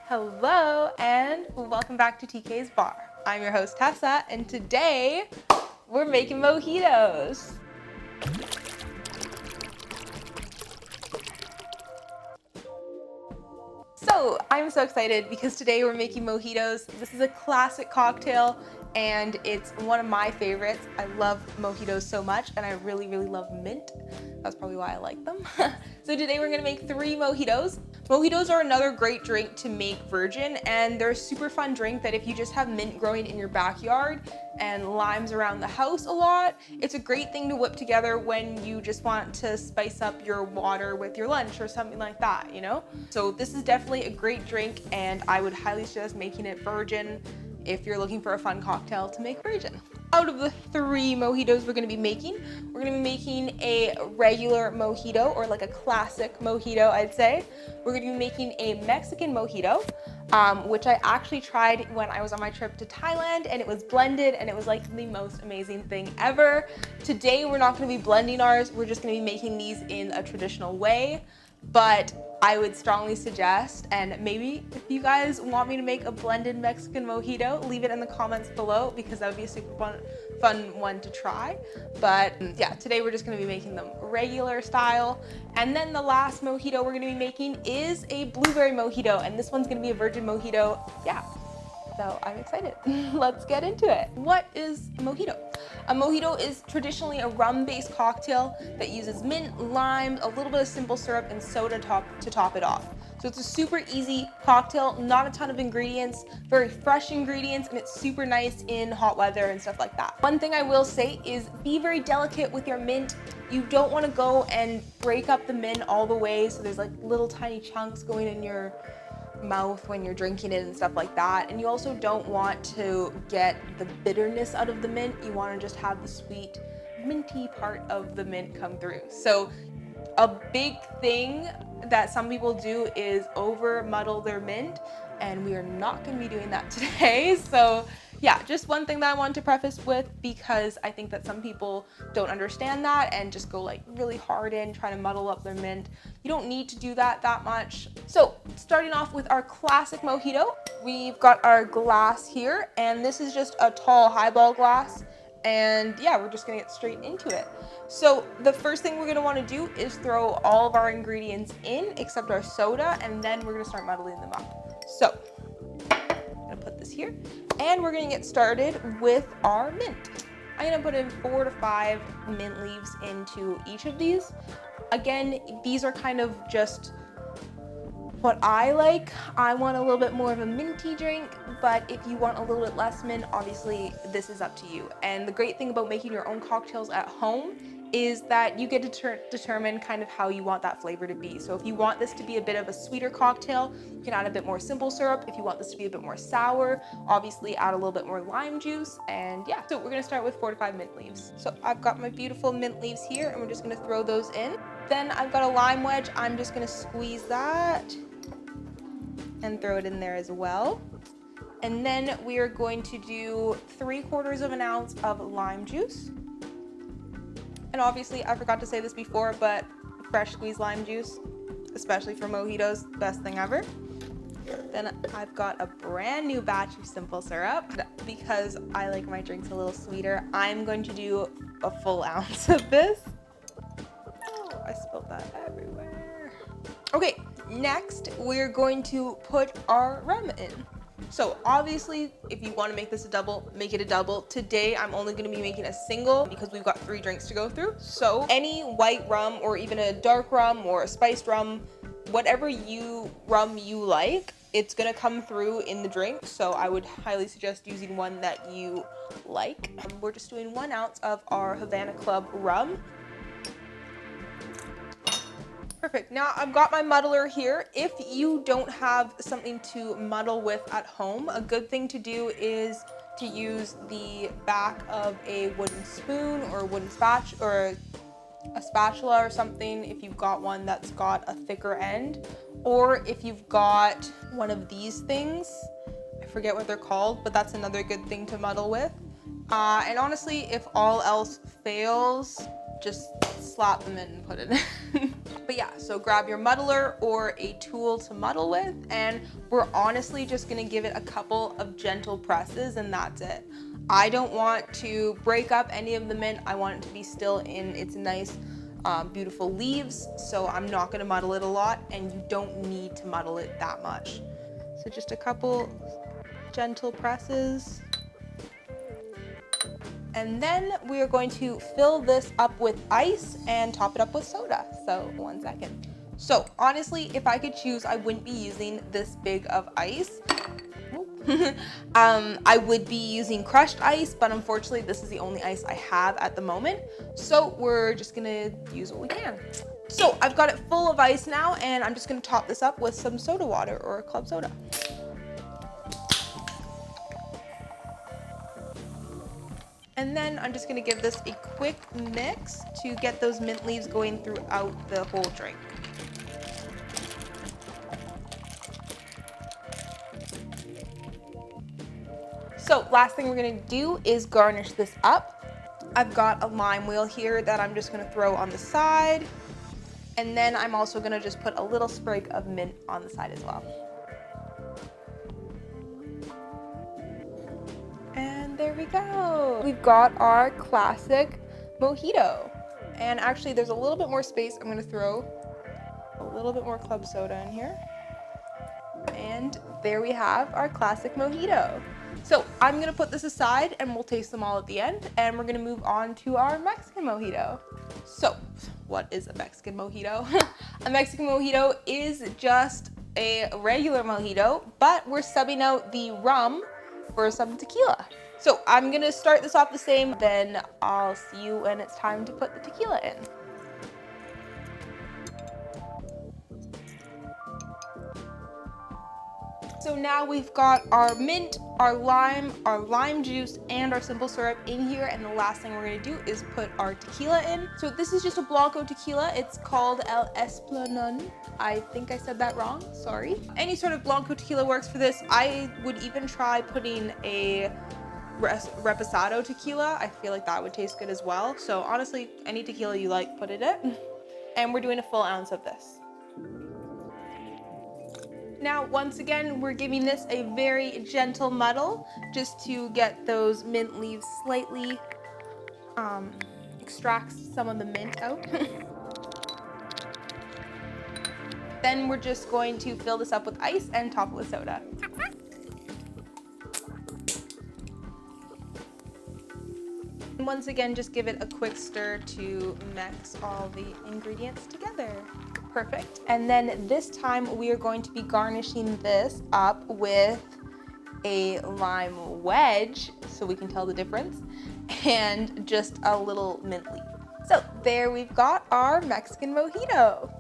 Hello and welcome back to TksBar. I'm your host Tessa and today we're making mojitos. So I'm so excited because today we're making mojitos. This is a classic cocktail and it's one of my favorites. I love mojitos so much and I really love mint. That's probably why I like them. So today we're gonna make 3 mojitos. Mojitos are another great drink to make virgin and they're a super fun drink that if you just have mint growing in your backyard and limes around the house a lot, it's a great thing to whip together when you just want to spice up your water with your lunch or something like that, you know? So this is definitely a great drink and I would highly suggest making it virgin if you're looking for a fun cocktail to make virgin. Out of the 3 mojitos we're gonna be making a regular mojito, or like a classic mojito, I'd say. We're gonna be making a Mexican mojito, which I actually tried when I was on my trip to Thailand, and it was blended, and it was like the most amazing thing ever. Today, we're not gonna be blending ours, we're just gonna be making these in a traditional way. But I would strongly suggest, and maybe if you guys want me to make a blended Mexican mojito, leave it in the comments below because that would be a super fun one to try. But yeah, today we're just gonna be making them regular style. And then the last mojito we're gonna be making is a blueberry mojito, and this one's gonna be a virgin mojito. Yeah. So I'm excited. Let's get into it. What is a mojito? A mojito is traditionally a rum-based cocktail that uses mint, lime, a little bit of simple syrup, and soda to top it off. So it's a super easy cocktail, not a ton of ingredients, very fresh ingredients, and it's super nice in hot weather and stuff like that. One thing I will say is be very delicate with your mint. You don't want to go and break up the mint all the way so there's like little tiny chunks going in your mouth when you're drinking it and stuff like that. And you also don't want to get the bitterness out of the mint. You want to just have the sweet minty part of the mint come through. So a big thing that some people do is over muddle their mint, and we are not going to be doing that today. So yeah, just one thing that I want to preface with, because I think that some people don't understand that and just go like really hard in trying to muddle up their mint. You don't need to do that much. So starting off with our classic mojito, we've got our glass here, and this is just a tall highball glass. And yeah, we're just gonna get straight into it. So the first thing we're gonna wanna do is throw all of our ingredients in except our soda, and then we're gonna start muddling them up. So I'm gonna put this here, and we're gonna get started with our mint. I'm gonna put in 4 to 5 mint leaves into each of these. Again, these are kind of just what I like. I want a little bit more of a minty drink, but if you want a little bit less mint, obviously this is up to you. And the great thing about making your own cocktails at home is that you get to determine kind of how you want that flavor to be. So if you want this to be a bit of a sweeter cocktail, you can add a bit more simple syrup. If you want this to be a bit more sour, obviously add a little bit more lime juice. And yeah, so we're gonna start with 4 to 5 mint leaves. So I've got my beautiful mint leaves here, and we're just gonna throw those in. Then I've got a lime wedge. I'm just gonna squeeze that and throw it in there as well. And then we are going to do 3/4 of an ounce of lime juice. And obviously, I forgot to say this before, but fresh squeezed lime juice, especially for mojitos, best thing ever. Then I've got a brand new batch of simple syrup. Because I like my drinks a little sweeter, I'm going to do a full ounce of this. Oh, I spilled that everywhere. Okay, next we're going to put our rum in. So obviously, if you want to make this a double, make it a double. Today, I'm only going to be making a single because we've got 3 drinks to go through. So any white rum or even a dark rum or a spiced rum, whatever rum you like, it's going to come through in the drink. So I would highly suggest using one that you like. We're just doing 1 ounce of our Havana Club rum. Perfect. Now I've got my muddler here. If you don't have something to muddle with at home, a good thing to do is to use the back of a wooden spoon or a wooden spatula, or a spatula or something if you've got one that's got a thicker end, or if you've got one of these things. I forget what they're called, but that's another good thing to muddle with. And honestly, if all else fails, just slap them in and put it in. But yeah, so grab your muddler or a tool to muddle with, and we're honestly just gonna give it a couple of gentle presses and that's it. I don't want to break up any of the mint. I want it to be still in its nice, beautiful leaves. So I'm not gonna muddle it a lot, and you don't need to muddle it that much. So just a couple gentle presses. And then we are going to fill this up with ice and top it up with soda. So 1 second. So honestly, if I could choose, I wouldn't be using this big of ice. I would be using crushed ice, but unfortunately this is the only ice I have at the moment. So we're just gonna use what we can. So I've got it full of ice now, and I'm just gonna top this up with some soda water or club soda. And then I'm just gonna give this a quick mix to get those mint leaves going throughout the whole drink. So last thing we're gonna do is garnish this up. I've got a lime wheel here that I'm just gonna throw on the side. And then I'm also gonna just put a little sprig of mint on the side as well. And there we go. We've got our classic mojito. And actually there's a little bit more space. I'm gonna throw a little bit more club soda in here. And there we have our classic mojito. So I'm gonna put this aside and we'll taste them all at the end. And we're gonna move on to our Mexican mojito. So what is a Mexican mojito? A Mexican mojito is just a regular mojito, but we're subbing out the rum for some tequila. So I'm gonna start this off the same, then I'll see you when it's time to put the tequila in. So now we've got our mint, our lime juice, and our simple syrup in here, and the last thing we're gonna do is put our tequila in. So this is just a Blanco tequila. It's called El Esplanón. I think I said that wrong, sorry. Any sort of Blanco tequila works for this. I would even try putting a reposado tequila. I feel like that would taste good as well. So honestly, any tequila you like, put it in. And we're doing a full ounce of this. Now, once again, we're giving this a very gentle muddle just to get those mint leaves slightly, extracts some of the mint out. Then we're just going to fill this up with ice and top it with soda. And once again, just give it a quick stir to mix all the ingredients together. Perfect. And then this time we are going to be garnishing this up with a lime wedge, so we can tell the difference, and just a little mint leaf. So there we've got our Mexican mojito.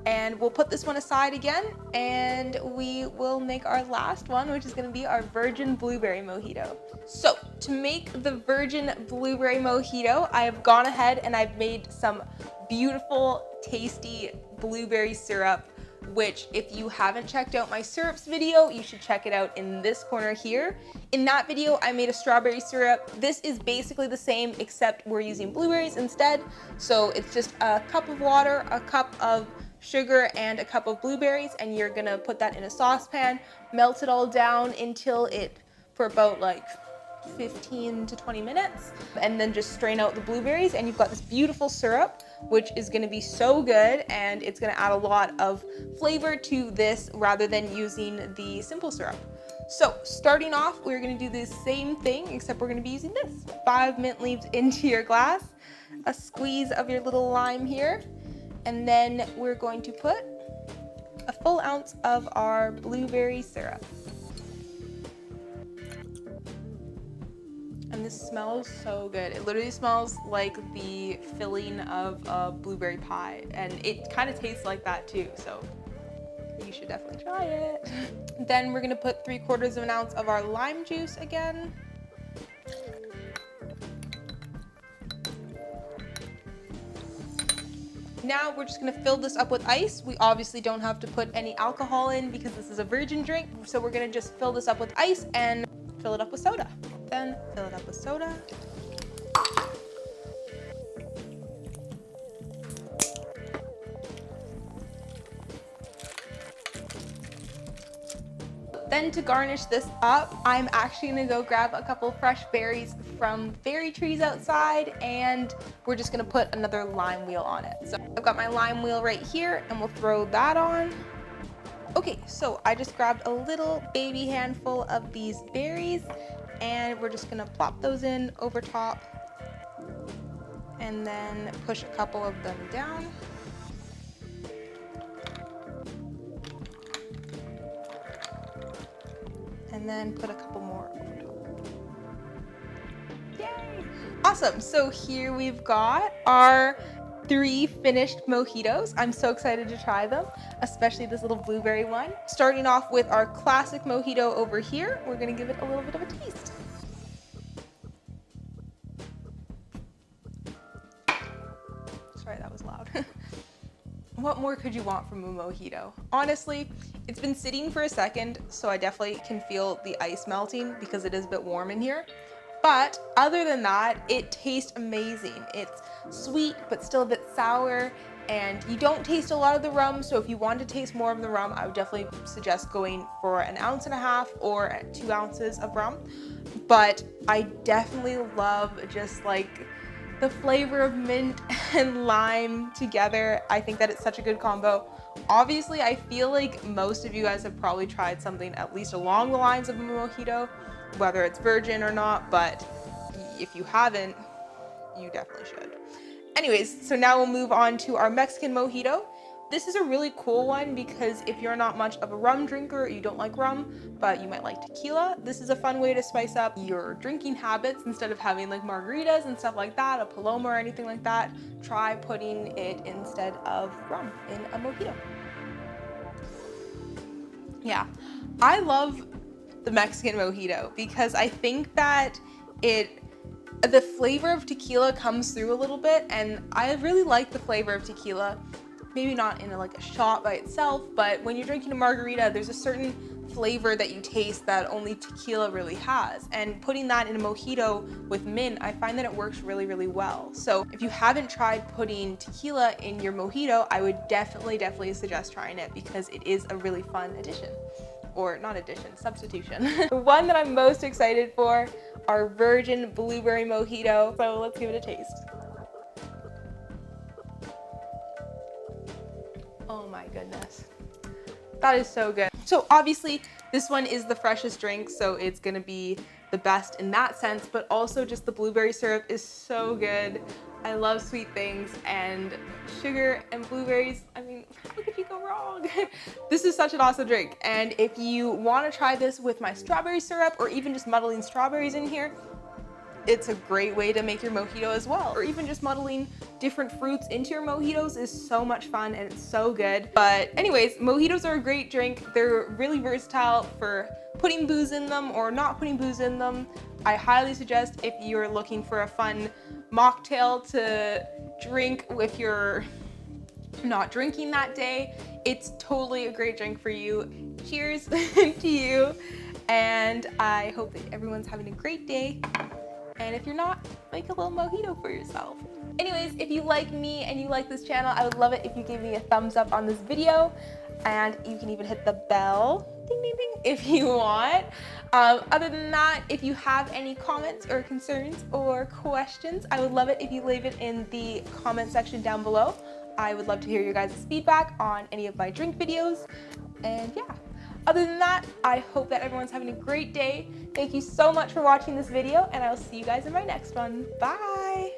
And we'll put this one aside again, and we will make our last one, which is gonna be our virgin blueberry mojito. So to make the virgin blueberry mojito, I have gone ahead and I've made some beautiful, tasty blueberry syrup, which if you haven't checked out my syrups video, you should check it out in this corner here. In that video, I made a strawberry syrup. This is basically the same, except we're using blueberries instead. So it's just a cup of water, a cup of sugar, and a cup of blueberries, and you're gonna put that in a saucepan, melt it all down until for about like 15 to 20 minutes, and then just strain out the blueberries, and you've got this beautiful syrup, which is gonna be so good, and it's gonna add a lot of flavor to this rather than using the simple syrup. So starting off, we're gonna do the same thing, except we're gonna be using this. 5 mint leaves into your glass, a squeeze of your little lime here, and then we're going to put a full ounce of our blueberry syrup. And this smells so good. It literally smells like the filling of a blueberry pie, and it kind of tastes like that too, so you should definitely try it. Then we're gonna put 3/4 of an ounce of our lime juice again. Now we're just gonna fill this up with ice. We obviously don't have to put any alcohol in because this is a virgin drink, so we're gonna just fill this up with ice and fill it up with soda. Then fill it up with soda. Then to garnish this up, I'm actually gonna go grab a couple fresh berries from berry trees outside, and we're just gonna put another lime wheel on it. So I've got my lime wheel right here, and we'll throw that on. Okay, so I just grabbed a little baby handful of these berries, and we're just gonna plop those in over top, and then push a couple of them down. And then put a couple more over top. Yay! Awesome, so here we've got our 3 finished mojitos. I'm so excited to try them, especially this little blueberry one. Starting off with our classic mojito over here, we're gonna give it a little bit of a taste. Sorry, that was loud. What more could you want from a mojito? Honestly, it's been sitting for a second, so I definitely can feel the ice melting because it is a bit warm in here. But other than that, it tastes amazing. It's sweet, but still a bit sour, and you don't taste a lot of the rum, so if you want to taste more of the rum, I would definitely suggest going for 1.5 ounces or 2 ounces of rum. But I definitely love just like the flavor of mint and lime together. I think that it's such a good combo. Obviously, I feel like most of you guys have probably tried something at least along the lines of a mojito, whether it's virgin or not, but if you haven't, you definitely should. Anyways, so now we'll move on to our Mexican mojito. This is a really cool one because if you're not much of a rum drinker, you don't like rum, but you might like tequila, this is a fun way to spice up your drinking habits. Instead of having like margaritas and stuff like that, a Paloma or anything like that, try putting it instead of rum in a mojito. Yeah, I love the Mexican mojito because I think that the flavor of tequila comes through a little bit, and I really like the flavor of tequila. Maybe not in like a shot by itself, but when you're drinking a margarita, there's a certain flavor that you taste that only tequila really has. And putting that in a mojito with mint, I find that it works really, really well. So if you haven't tried putting tequila in your mojito, I would definitely suggest trying it because it is a really fun addition. Or not addition, substitution. The one that I'm most excited for, our virgin blueberry mojito. So let's give it a taste. Oh my goodness. That is so good. So obviously this one is the freshest drink, so it's gonna be the best in that sense, but also just the blueberry syrup is so good. I love sweet things, and sugar and blueberries, I mean, how could you go wrong? This is such an awesome drink, and if you want to try this with my strawberry syrup or even just muddling strawberries in here, it's a great way to make your mojito as well. Or even just muddling different fruits into your mojitos is so much fun and it's so good. But anyways, mojitos are a great drink. They're really versatile for putting booze in them or not putting booze in them. I highly suggest if you're looking for a fun mocktail to drink if you're not drinking that day, it's totally a great drink for you. Cheers to you, and I hope that everyone's having a great day. And if you're not, make a little mojito for yourself. Anyways, if you like me and you like this channel, I would love it if you gave me a thumbs up on this video, and you can even hit the bell, ding ding ding, if you want. Other than that, if you have any comments or concerns or questions, I would love it if you leave it in the comment section down below. I would love to hear your guys' feedback on any of my drink videos, and yeah. Other than that, I hope that everyone's having a great day. Thank you so much for watching this video, and I will see you guys in my next one. Bye!